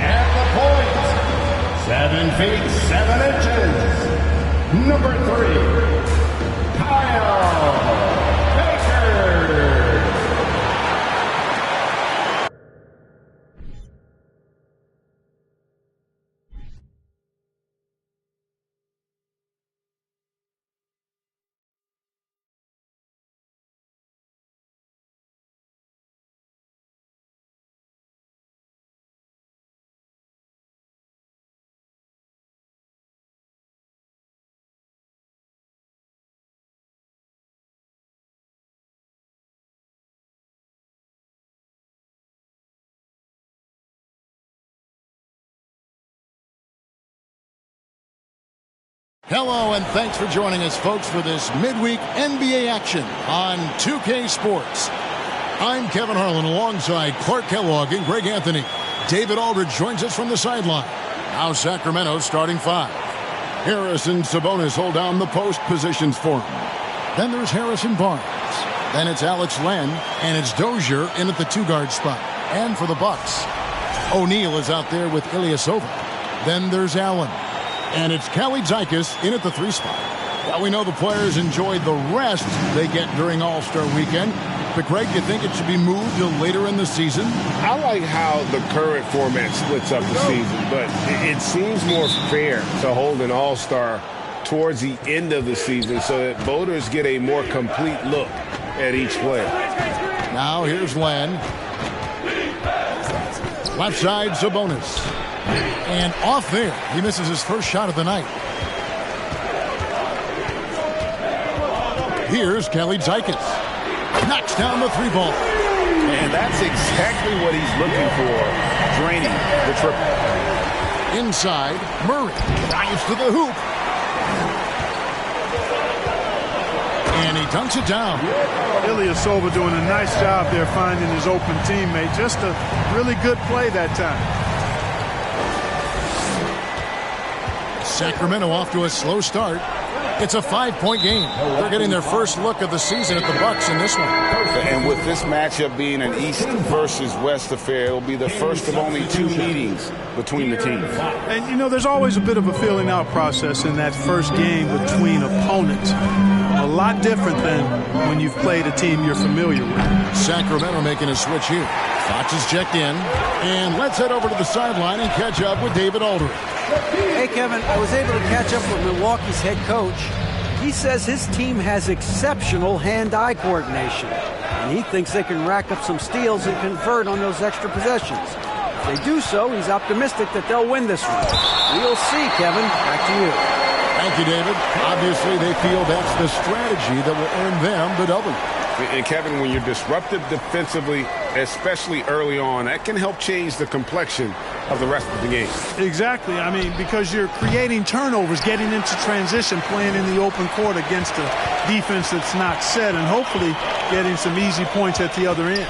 At the point, 7 feet 7 inches, number 3, Kyle Baker. Hello, and thanks for joining us, folks, for this midweek NBA action on 2K Sports. I'm Kevin Harlan alongside Clark Kellogg and Greg Anthony. David Aldridge joins us from the sideline. Now Sacramento starting 5. Harris and Sabonis hold down the post positions for him. Then there's Harrison Barnes. Then it's Alex Len, and it's Dozier in at the 2-guard spot. And for the Bucks, O'Neal is out there with Ilyasova. Then there's Allen. And it's Kalaitzakis in at the 3 spot. Well, we know the players enjoyed the rest they get during All-Star Weekend. But, Greg, you think it should be moved to later in the season? I like how the current format splits up the season, but it seems more fair to hold an All-Star towards the end of the season so that voters get a more complete look at each player. Now here's Len. Left side, Sabonis. And off there, he misses his first shot of the night. Here's Kalaitzakis. Knocks down the 3-ball. And that's exactly what he's looking for, draining the triple. Inside, Murray drives to the hoop. And he dunks it down. Ilyasova doing a nice job there finding his open teammate. Just a really good play that time. Sacramento off to a slow start. It's a 5-point game. They're getting their first look of the season at the Bucks in this one. And with this matchup being an East versus West affair, it'll be the first of only 2 meetings between the teams. And, you know, there's always a bit of a filling out process in that first game between opponents. A lot different than when you've played a team you're familiar with. Sacramento making a switch here. Fox is checked in. And let's head over to the sideline and catch up with David Aldridge. Hey, Kevin, I was able to catch up with Milwaukee's head coach. He says his team has exceptional hand-eye coordination, and he thinks they can rack up some steals and convert on those extra possessions. If they do so, he's optimistic that they'll win this one. We'll see, Kevin. Back to you. Thank you, David. Obviously, they feel that's the strategy that will earn them the W. And, Kevin, when you're disruptive defensively, especially early on, that can help change the complexion of the rest of the game. Exactly. I mean, because you're creating turnovers, getting into transition, playing in the open court against a defense that's not set, and hopefully getting some easy points at the other end.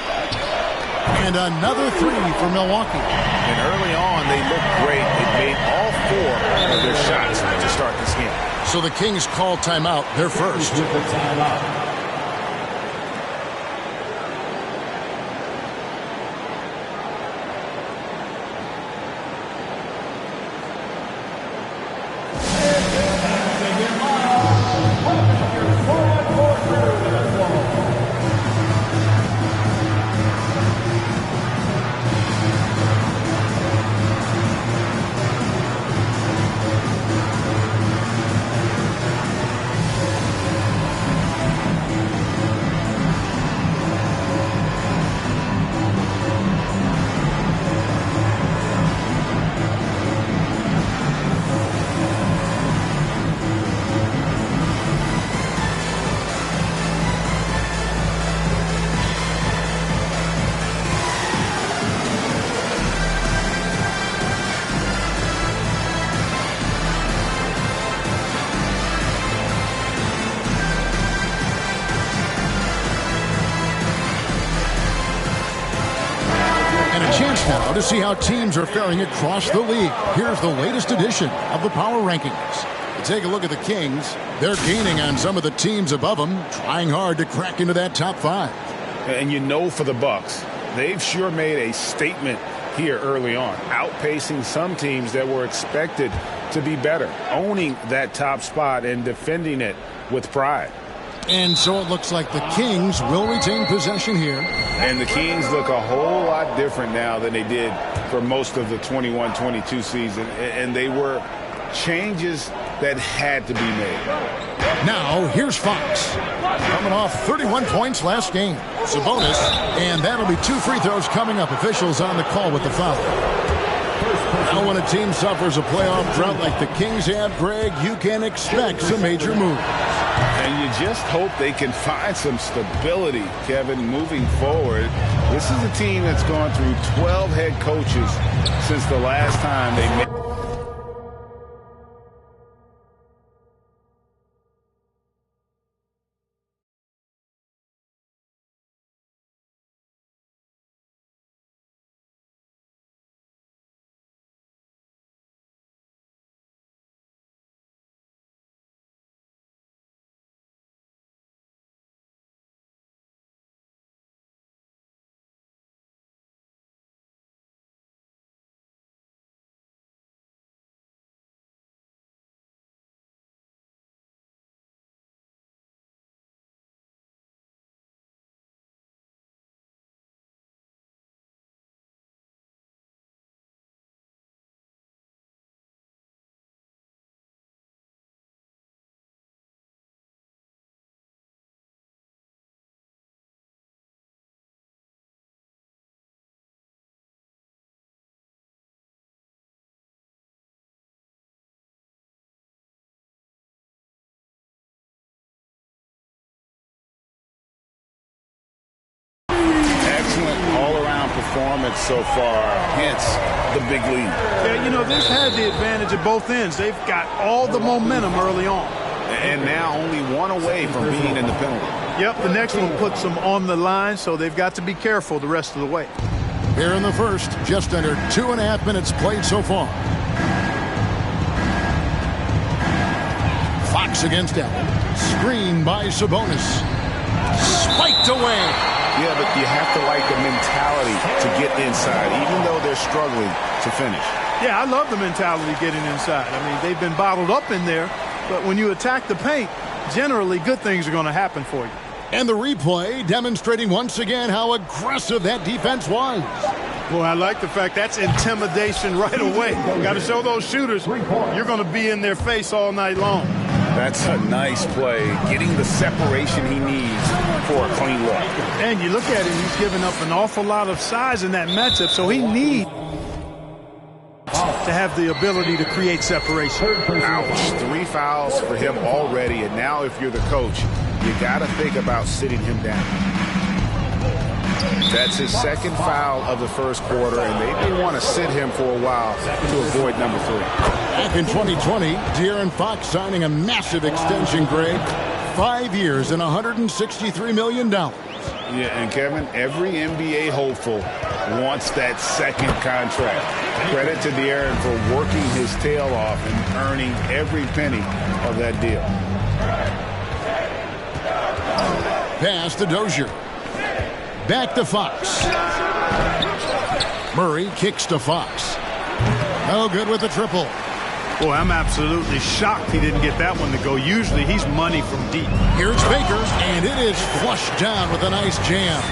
And another 3 for Milwaukee. And early on, they looked great. They made all 4 of their shots to start this game. So the Kings call timeout, their first. Chance now to see how teams are faring across the league. Here's the latest edition of the Power Rankings. Take a look at the Kings. They're gaining on some of the teams above them, trying hard to crack into that top 5. And you know, for the Bucks, they've sure made a statement here early on, outpacing some teams that were expected to be better, owning that top spot and defending it with pride. And so it looks like the Kings will retain possession here. And the Kings look a whole lot different now than they did for most of the 21-22 season. And they were changes that had to be made. Now, here's Fox. Coming off 31 points last game. Sabonis, and that'll be 2 free throws coming up. Officials on the call with the foul. Now, when a team suffers a playoff drought like the Kings have, Greg, you can expect some major moves. And you just hope they can find some stability, Kevin, moving forward. This is a team that's gone through 12 head coaches since the last time they made. All-around performance so far, hence the big lead. Yeah, you know, they've had the advantage at both ends. They've got all the momentum early on. And now only one away from being in the penalty. Yep, the next one puts them on the line, so they've got to be careful the rest of the way. Here in the first, just under 2.5 minutes played so far. Fox against Allen. Screen by Sabonis. Spiked away. Yeah, but you have to like the mentality to get inside, even though they're struggling to finish. Yeah, I love the mentality getting inside. I mean, they've been bottled up in there, but when you attack the paint, generally good things are going to happen for you. And the replay demonstrating once again how aggressive that defense was. Boy, I like the fact that's intimidation right away. Got to show those shooters you're going to be in their face all night long. That's a nice play, getting the separation he needs for a clean look. And you look at him, he's given up an awful lot of size in that matchup, so he needs to have the ability to create separation. Ouch, 3 fouls for him already, and now if you're the coach, you got to think about sitting him down. That's his second foul of the first quarter, and they may want to sit him for a while to avoid number 3. Back in 2020, De'Aaron Fox signing a massive extension, Greg. 5 years and $163 million. Yeah, and Kevin, every NBA hopeful wants that second contract. Credit to De'Aaron for working his tail off and earning every penny of that deal. Pass to Dozier. Back to Fox. Murray kicks to Fox. No good with the triple. Boy, I'm absolutely shocked he didn't get that one to go. Usually he's money from deep. Here's Baker, and it is flushed down with a nice jam.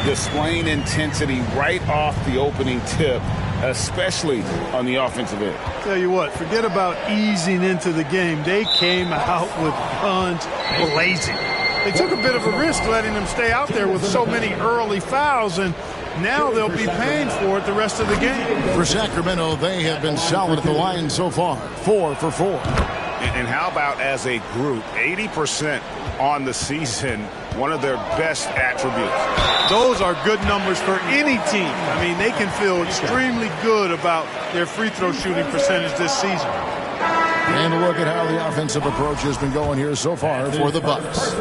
Displaying intensity right off the opening tip, especially on the offensive end. Tell you what, forget about easing into the game. They came out with guns blazing. They took a bit of a risk letting them stay out there with so many early fouls, and now they'll be paying for it the rest of the game. For Sacramento, they have been solid at the line so far. 4 for 4. And how about as a group, 80% on the season, one of their best attributes. Those are good numbers for any team. I mean, they can feel extremely good about their free throw shooting percentage this season. And a look at how the offensive approach has been going here so far for the Bucks.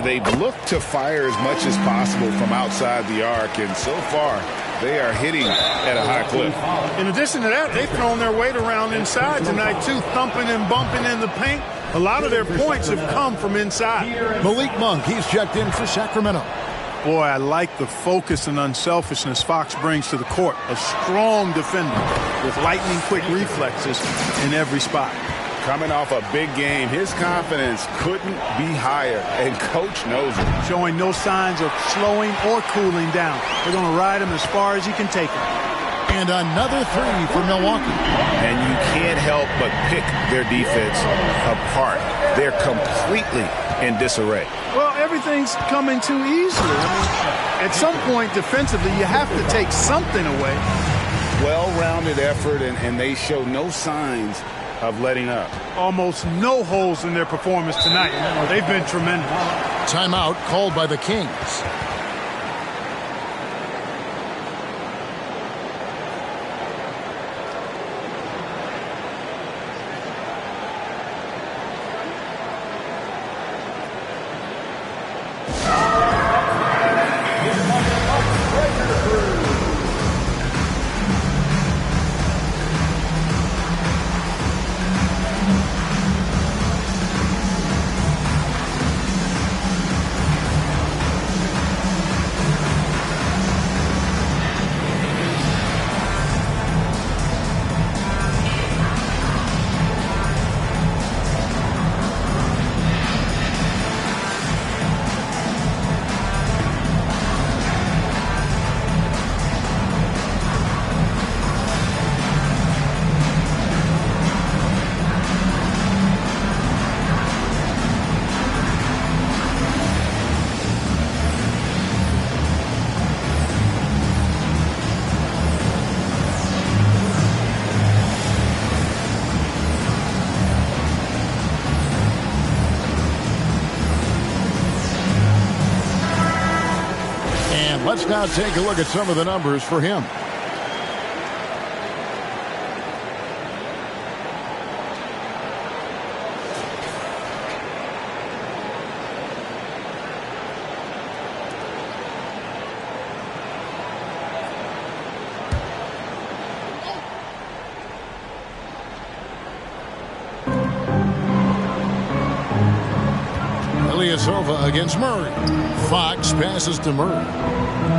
They've looked to fire as much as possible from outside the arc, and so far they are hitting at a high clip. In addition to that, they've thrown their weight around inside tonight, too, thumping and bumping in the paint. A lot of their points have come from inside. Malik Monk, he's checked in for Sacramento. Boy, I like the focus and unselfishness Fox brings to the court. A strong defender with lightning-quick reflexes in every spot. Coming off a big game, his confidence couldn't be higher, and Coach knows it. Showing no signs of slowing or cooling down. They're going to ride him as far as he can take him. And another three for Milwaukee. And you can't help but pick their defense apart. They're completely in disarray. Well, everything's coming too easily. I mean, at some point defensively, you have to take something away. Well-rounded effort, and they show no signs of letting up. Almost no holes in their performance tonight. They've been tremendous. Timeout called by the Kings. Let's now take a look at some of the numbers for him. Ilyasova against Murray. Fox passes to Murray.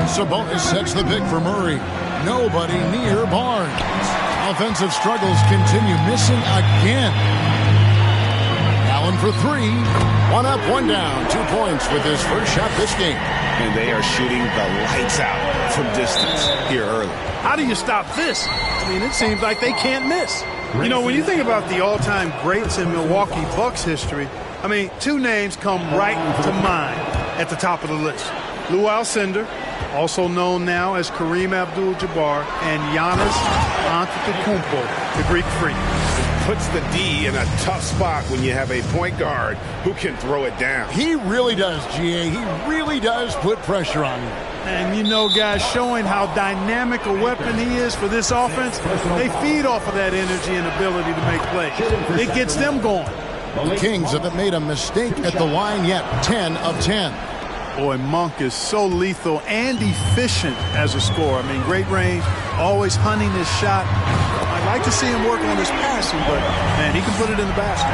Sabonis sets the pick for Murray. Nobody near Barnes. Offensive struggles continue, missing again. Allen for three. One up, one down. 2 points with his first shot this game. And they are shooting the lights out from distance here early. How do you stop this? I mean, it seems like they can't miss. You know, when you think about the all-time greats in Milwaukee Bucks history, I mean, two names come right to mind at the top of the list. Lou Alcindor, also known now as Kareem Abdul-Jabbar, and Giannis Antetokounmpo, the Greek Freak. Puts the D in a tough spot when you have a point guard who can throw it down. He really does, GA. He really does put pressure on you. And, you know, guys, showing how dynamic a weapon he is for this offense, they feed off of that energy and ability to make plays. It gets them going. The Kings haven't made a mistake at the line yet. 10 of 10. Boy, Monk is so lethal and efficient as a scorer. I mean, great range, always hunting his shot. I'd like to see him work on his passing, but, man, he can put it in the basket.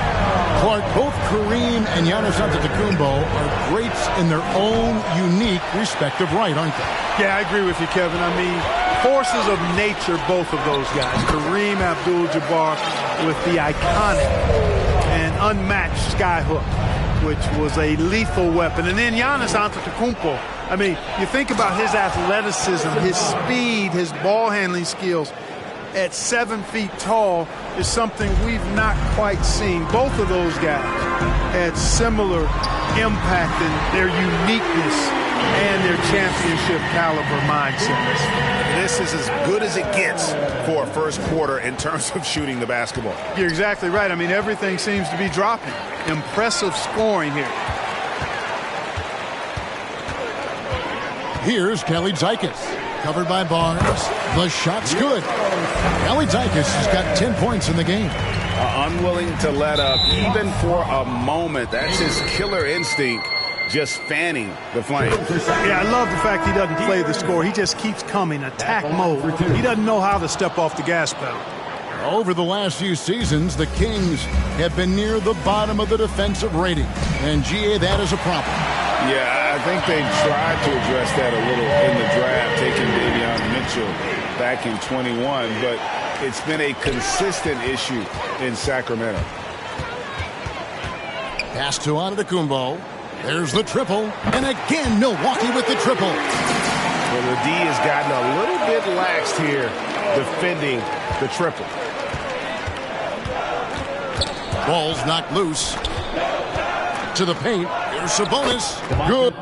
Clark, both Kareem and Giannis Antetokounmpo are greats in their own unique respective right, aren't they? Yeah, I agree with you, Kevin. I mean, forces of nature, both of those guys. Kareem Abdul-Jabbar with the iconic and unmatched skyhook, which was a lethal weapon. And then Giannis Antetokounmpo. I mean, you think about his athleticism, his speed, his ball handling skills at 7 feet tall is something we've not quite seen. Both of those guys had similar impact in their uniqueness and their championship caliber mindsets. This is as good as it gets for a first quarter in terms of shooting the basketball. You're exactly right. I mean, everything seems to be dropping. Impressive scoring here. Here's Kelly Zeikis. Covered by Barnes. The shot's good. Kelly Zeikis has got 10 points in the game. unwilling to let up, even for a moment. That's his killer instinct, just fanning the flame. Yeah, I love the fact he doesn't play the score. He just keeps coming, attack mode. He doesn't know how to step off the gas pedal. Over the last few seasons, the Kings have been near the bottom of the defensive rating. And, GA, that is a problem. Yeah, I think they tried to address that a little in the draft, taking Davion Mitchell back in 21, but it's been a consistent issue in Sacramento. Pass to Antetokounmpo. There's the triple. And again, Milwaukee with the triple. Well, the D has gotten a little bit laxed here defending the triple. Ball's knocked loose. To the paint. Here's Sabonis. Good.